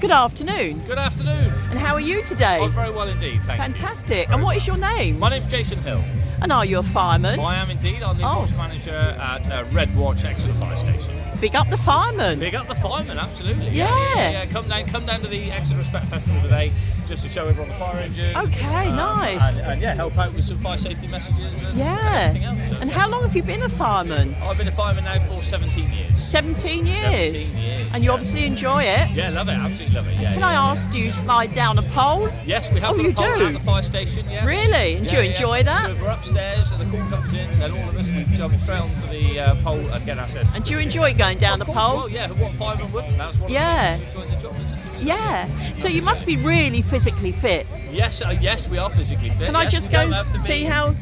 Good afternoon. Good afternoon. And how are you today? I'm very well indeed, thank you. Fantastic. And what is your name? My name's Jason Hill. And are you a fireman? I am indeed. I'm the box manager at Redwatch Exeter Fire Station. Big up the fireman. Big up the fireman, absolutely. Yeah. Come down to the Exeter Respect Festival today, just to show everyone the fire engine. Okay, nice. And help out with some fire safety messages and everything else. So, And how long have you been a fireman? I've been a fireman now for 17 years. 17 years? 17 years. And you obviously enjoy it? Yeah, love it, absolutely love it. Yeah. Can I ask, do you slide down a pole? Yes, we have you got a pole do? at the fire station, yes. Really? And do you enjoy that? So if we're upstairs and the call comes in, then all of us, we jump straight onto the pole and get access. And do you enjoy going down the Of course, pole? well, yeah, what fireman wouldn't? That's what Yeah. enjoying the job, isn't it? Yeah. So you must be really physically fit. Yes, yes, we are physically fit. Can I Yes, just we go don't have to see be, how...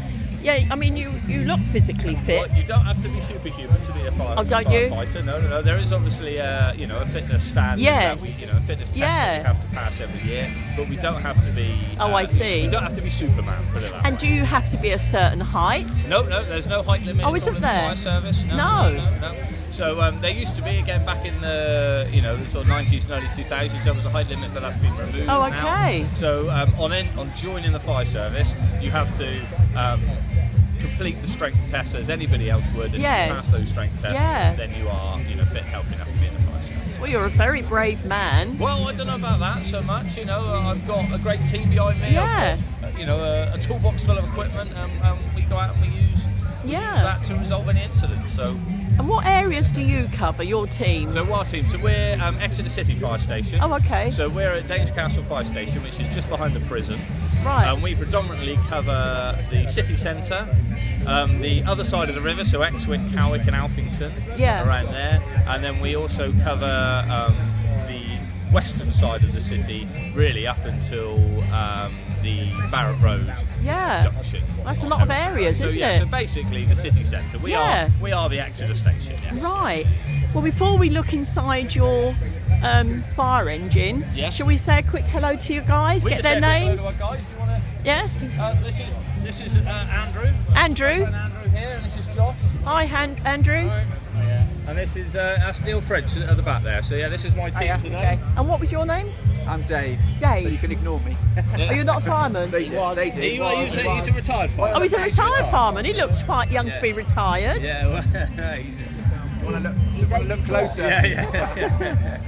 Yeah, I mean, you look physically fit. Well, you don't have to be superhuman to be a firefighter. No. There is obviously a fitness standard. Yes. That we, a fitness test that we have to pass every year, but we don't have to be. I see. We don't have to be Superman. Put it that And way. do you have to be a certain height? No, there's no height limit. Oh, isn't in the there? fire service. No. So there used to be, again, back in the the sort of 90s and early 2000s, there was a height limit, but that's been removed. Oh, now. okay. So on joining the fire service, you have to complete the strength test as anybody else would, and if you pass those strength tests, then you are fit, healthy enough to be in the fire service. Well, you're a very brave man. Well, I don't know about that so much. I've got a great team behind me. Yeah. I've got, a toolbox full of equipment, and we go out and we use that to resolve any incidents. So. And what areas do you cover, your team? So our team, we're Exeter City Fire Station. Oh, okay. So we're at Danes Castle Fire Station, which is just behind the prison. Right. And we predominantly cover the city centre, the other side of the river, so Exwick, Cowick and Alphington, around there. And then we also cover the western side of the city, really up until the Barrett Road junction. That's a lot of areas, isn't it? So basically the city centre. We are the Exeter station. Yes. Right. Well, before we look inside your fire engine, shall we say a quick hello to you guys? Get their names. Hello to our guys. You want to? Yes. This is Andrew. Andrew. Andrew here, and this is Josh. Hi, Andrew. Yeah. And this is that's Neil French at the back there. So this is my team today. Okay. And what was your name? I'm Dave. Dave. But you can ignore me. Are you not a fireman? They do. He's a retired fireman. Oh, he's a retired fireman. He looks quite young to be retired. Yeah, well, he's look closer. Yeah.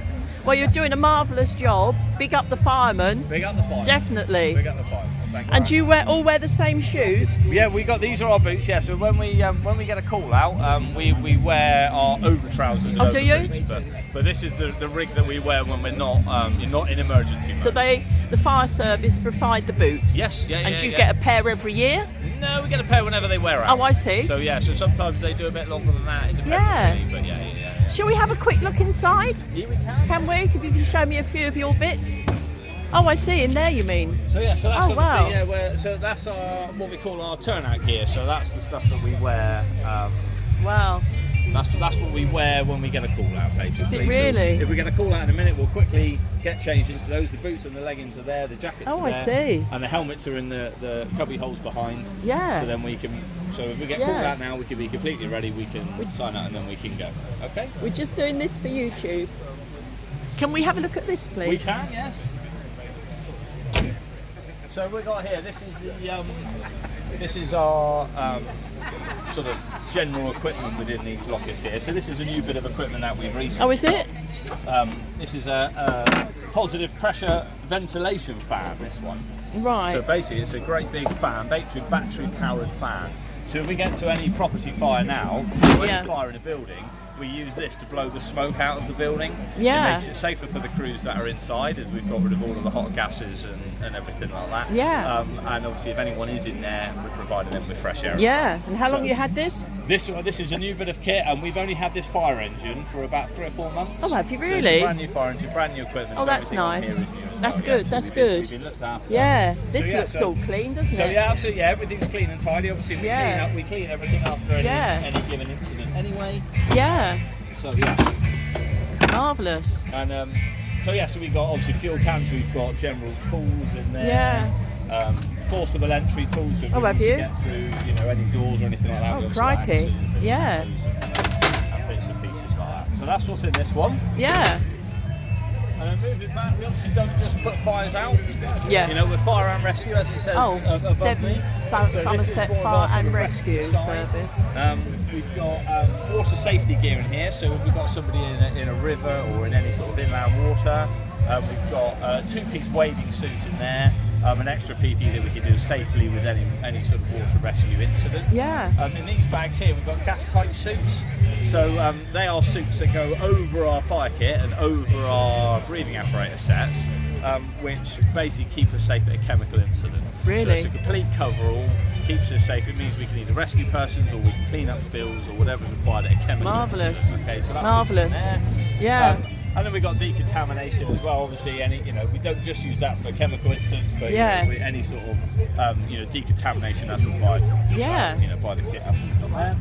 Well, you're doing a marvellous job. Big up the fireman. Big up the fireman. Definitely. Big up the fireman. Thank you. And do you all wear the same shoes? Yeah, these are our boots. Yeah, so when we get a call out, we wear our over trousers. And do you? Boots, but this is the rig that we wear when we're not in emergency mode. So the fire service provide the boots. Yes, yeah. And do you get a pair every year? No, we get a pair whenever they wear out. Oh, I see. So so sometimes they do a bit longer than that, independently. But yeah. Shall we have a quick look inside? Yeah, we can. Can we? If you can show me a few of your bits. Oh, I see. In there, you mean? So that's wow. So that's what we call our turnout gear. So that's the stuff that we wear. Wow. That's what we wear when we get a call out, basically. Is it really? So if we get a call out in a minute, we'll quickly get changed into those. The boots and the leggings are there, the jackets are there. I see. And the helmets are in the cubby holes behind. Yeah. So then we can. So if we get called out now, we can be completely ready. We can sign out and then we can go. Okay. We're just doing this for YouTube. Can we have a look at this, please? We can, yes. So we got here. This is our sort of general equipment within these lockers here. So this is a new bit of equipment that we've recently. Oh, is it? This is a positive pressure ventilation fan. This one. Right. So basically, it's a great big fan, battery powered fan. So if we get to any property fire now, or any fire in a building, we use this to blow the smoke out of the building. Yeah. It makes it safer for the crews that are inside, as we've got rid of all of the hot gases and everything like that. Yeah. And obviously, if anyone is in there, we're providing them with fresh air. Yeah. And how long you had this? This is a new bit of kit, and we've only had this fire engine for about 3 or 4 months. Oh, have you really? So it's a brand new fire engine, brand new equipment. Oh, that's nice. That's good. That's good. We've been looked after. Yeah. This looks all clean, doesn't it? So yeah, absolutely. Yeah, everything's clean and tidy. Obviously, we clean everything after any given incident anyway. Yeah. So yeah. Marvellous. And so we've got obviously fuel cans. We've got general tools in there. Yeah. Forcible entry tools. So if have we you? need to get through, any doors or anything like that. Oh, crikey. Yeah. And bits and pieces like that. So that's what's in this one. Yeah. And then moving back, we obviously don't just put fires out. Yeah. You know, we're fire and rescue, as it says above Devon, me. Somerset Fire and Rescue Service. We've got water safety gear in here, so if we've got somebody in a river or in any sort of inland water, we've got a 2-piece wading suit in there, an extra PPE that we can do safely with any sort of water rescue incident. Yeah. In these bags here, we've got gas-tight suits. So they are suits that go over our fire kit and over our breathing apparatus sets, which basically keep us safe at a chemical incident. Really? So it's a complete coverall, keeps us safe. It means we can either rescue persons or we can clean up spills or whatever's required at a chemical Marvellous. incident. Okay, so that's Marvellous. there. Yeah. And then we've got decontamination as well. Obviously, we don't just use that for chemical incidents, but with any sort of decontamination that's required. Yeah. By the kit that's on there.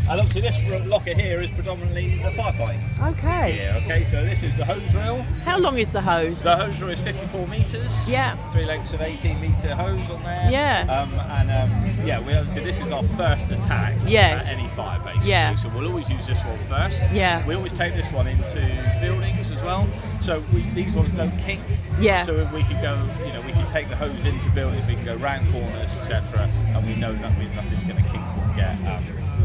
And obviously this locker here is predominantly the firefighting. Okay. Yeah, okay, so this is the hose reel. How long is the hose? The hose reel is 54 metres. Yeah. 3 lengths of 18-metre hose on there. Yeah. We obviously this is our first attack Yes. at any fire, basically. Yeah. So we'll always use this one first. Yeah. We always take this one into buildings as well. So these ones don't kink. Yeah. So if we can go, we can take the hose into buildings, we can go round corners, etc., and we know that nothing's going to kink or get.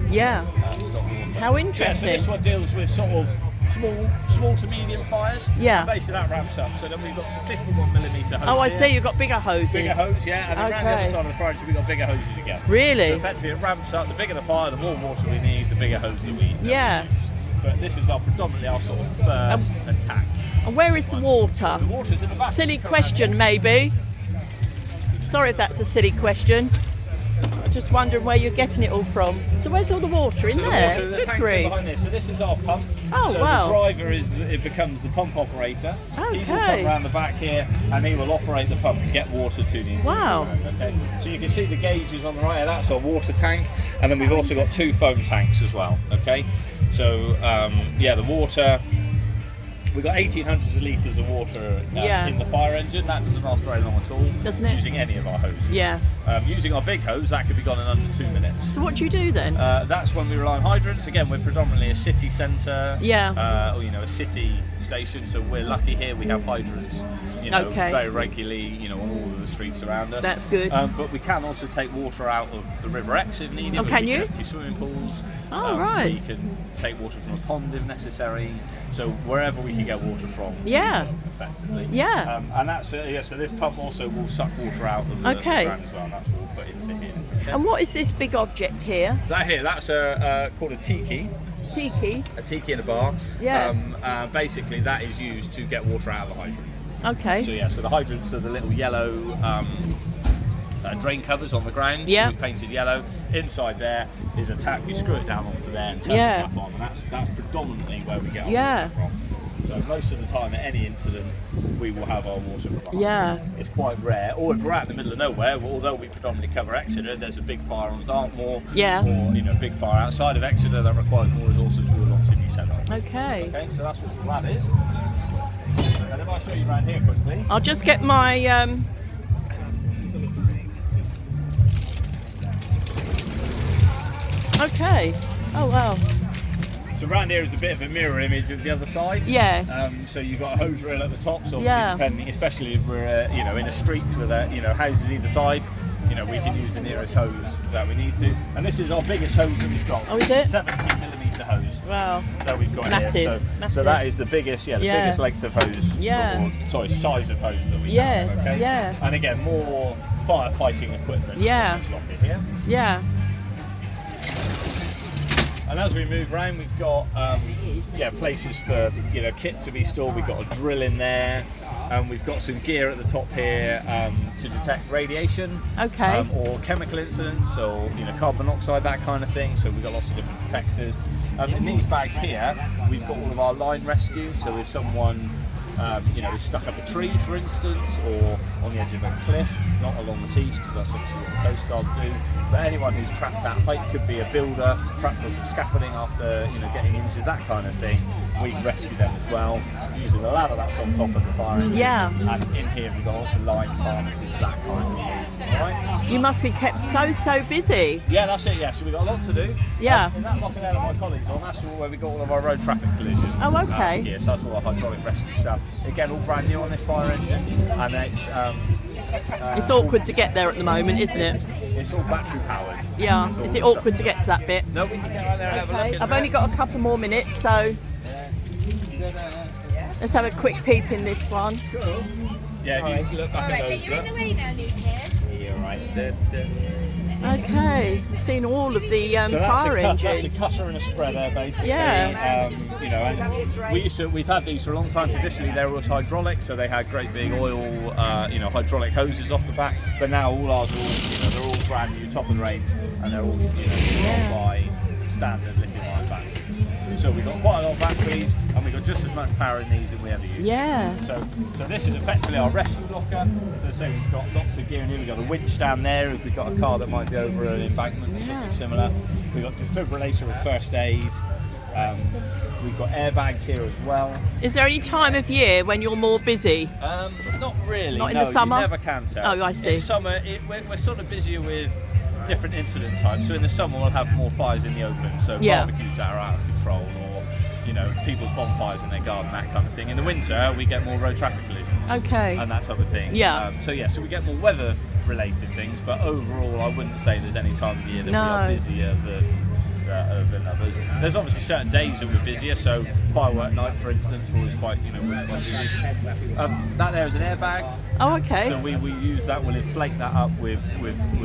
Stop water. How interesting. Yeah, so this one deals with sort of small to medium fires. Yeah. And basically that ramps up. So then we've got some 51mm hose. Oh, I here. see. You've got bigger hoses. Bigger hose, yeah. And then around the other side of the fire engine, we've got bigger hoses again. Really? So effectively, it ramps up. The bigger the fire, the more water we need. The bigger hose that we use. But this is predominantly our sort of first attack. And where is the water? The water's in the back. Silly question, maybe. Sorry if that's a silly question. Just wondering where you're getting it all from. So where's all the water in there? The Good tanks are grief. behind this. So this is our pump. Oh, so wow. the driver becomes the pump operator. Okay. He will come around the back here and he will operate the pump and get water to the inside. Wow. Okay. So you can see the gauges on the right of that's our water tank, and then we've also got 2 foam tanks as well. Okay. So the water. We've got 1,800 litres of water in the fire engine. That doesn't last very long at all. Doesn't it? Using any of our hoses. Yeah. Using our big hose, that could be gone in under 2 minutes. So what do you do then? That's when we rely on hydrants. Again, we're predominantly a city centre. Yeah. Or a city station. So we're lucky here. We have hydrants. Very regularly. On all of the streets around us. That's good. But we can also take water out of the River Exeter if needed. Oh, can you? Empty swimming pools. Oh, right. We can take water from a pond if necessary. So wherever we can get water from. Yeah. Effectively. Yeah. And that's so this pump also will suck water out of the ground as well. And that's what we'll put into here. Okay? And what is this big object here? That's called a tiki. Tiki. A tiki in a bar. Yeah. Basically, that is used to get water out of the hydrant. Okay. So the hydrants are the little yellow drain covers on the ground. Yeah. We've painted yellow. Inside there is a tap. You screw it down onto there and turn the tap on, and that's predominantly where we get our water from. So most of the time at any incident, we will have our water from behind. Yeah. It's quite rare. Or if we're out in the middle of nowhere, although we predominantly cover Exeter, there's a big fire on Dartmoor. Yeah. Or big fire outside of Exeter that requires more resources. We will obviously be sent on. Okay. Okay. So that's what that is. And then I'll show you around here quickly. I'll just get my. Okay. Oh wow. So around here is a bit of a mirror image of the other side. Yes. So you've got a hose reel at the top, so obviously Yeah. depending, especially if we're in a street with houses either side, we can use the nearest hose that we need to. And this is our biggest hose that we've got. Oh, is it? 70mm hose. Wow. That we've got Massive. here. So that is the biggest, biggest length of hose. Yeah. Size of hose that we Yes. have. Okay? Yeah. And again, more firefighting equipment. Yeah. In this locker here. Yeah. And as we move around, we've got places for kit to be stored. We've got a drill in there, and we've got some gear at the top here to detect radiation, or chemical incidents, or carbon monoxide, that kind of thing. So we've got lots of different detectors. In these bags here, we've got all of our line rescue. So if someone is stuck up a tree, for instance, or on the edge of a cliff, not along the seas, because that's obviously what the Coast Guard do. But anyone who's trapped at height, could be a builder, trapped on some scaffolding after getting injured, that kind of thing. we rescue them as well using the ladder that's on top of the fire engine. Yeah. And in here we've got lots of lights, harnesses, that kind of thing. All right? You must be kept so busy. Yeah, that's it. Yeah, so we've got a lot to do. Yeah. In that locker there that my colleagues on, that's where we got all of our road traffic collisions. Oh, okay. Yeah, so that's all our hydraulic rescue stuff. Again, all brand new on this fire engine, and It's awkward to get there at the moment, isn't it? it's all battery powered. Yeah. It's all Is it stuff- awkward to get to that bit? No, we can get right there and have a look. Okay. I've only got a couple more minutes, so let's have a quick peep in this one. Yeah, if you look back at those. You're in the way now, Lucas. Yeah, right. Okay, we've seen all of the So fire that's a engine. cutter and a spreader, basically. Yeah. You know, and we've had these for a long time. Traditionally, they were hydraulic, so they had great big oil, hydraulic hoses off the back. But now all ours are all, they're all brand new, top of the range, and they're all, run by standard lithium-ion batteries. So we've got quite a lot of batteries, and we've got just as much power in these as we ever use. Yeah. So this is effectively our rescue locker. So say we've got lots of gear in here. We've got a winch down there if we've got a car that might be over an embankment or something similar. We've got defibrillator with first aid. We've got airbags here as well. Is there any time of year when you're more busy? Not really. Not in no, the summer? You never can tell. Oh, I see. In summer, we're sort of busier with different incident types. So in the summer, we'll have more fires in the open. So barbecues that are out of control, or people's bonfires in their garden, that kind of thing. In the winter, we get more road traffic collisions. Okay. And that type of thing. Yeah. So we get more weather-related things, but overall, I wouldn't say there's any time of year that we are busier than others. There's obviously certain days that we're busier. So firework night, for instance, we're always quite busy. That there is an airbag. Oh, okay. So we use that. We'll inflate that up with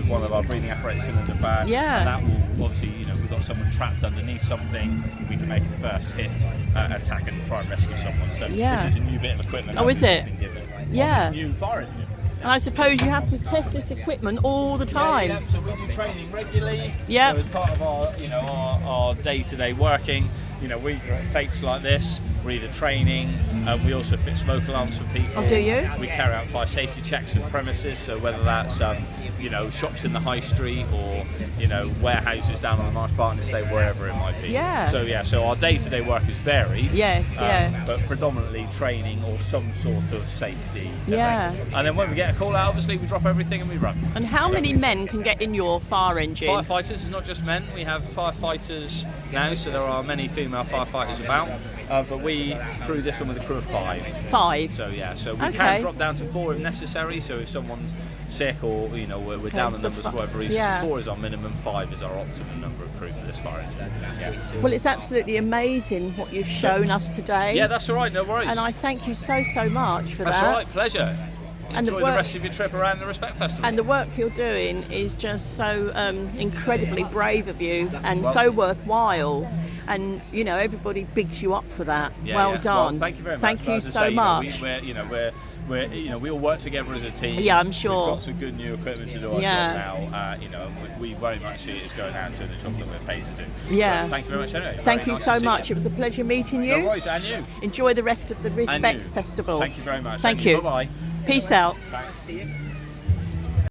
one of our breathing apparatus cylinder bags. Yeah. And that will obviously, if we've got someone trapped underneath something, we can make a first hit, attack and try and rescue someone. So this is a new bit of equipment. Oh, is it? Been given Yeah. on this new fire engine. And I suppose you have to test this equipment all the time. Yeah, so we do training regularly. Yeah. So as part of our day-to-day working, we at fates like this, we're either training, we also fit smoke alarms for people. Oh, do you? We carry out fire safety checks with premises, so whether that's shops in the high street or warehouses down on the Marsh Barton estate, wherever it might be. Yeah. So our day-to-day work is varied. Yes, But predominantly training or some sort of safety. Yeah. event. And then when we get a call out, obviously we drop everything and we run. And how many men can get in your fire engine? Firefighters is not just men. We have firefighters now, so there are many female firefighters about. But we crew this one with a crew of 5. 5. So we Okay. can drop down to 4 if necessary. So if someone's sick or we're down the so numbers for whatever reason, yeah. 4 is our minimum, 5 is our optimum number of crew for this fire engine. Yeah. Well, it's absolutely amazing what you've shown us today. Yeah, that's all right. No worries. And I thank you so much for that's that. all right. Pleasure. And Enjoy the rest of your trip around the Respect Festival. And the work you're doing is just so incredibly brave of you and so worthwhile. And everybody bigs you up for that. Yeah, well yeah. done. Well, thank you very much. Thank you As I so say, much. We all work together as a team. Yeah, I'm sure. We've got some good new equipment to do our job now. We very much see it as going out and doing the job that we're paid to do. Yeah. So thank you very much anyway. Thank Very you nice so to see much. you. It was a pleasure meeting you. No worries, and you. Enjoy the rest of the Respect you. Festival. Thank you very much. Thank And you. Bye-bye. Peace out. Thanks.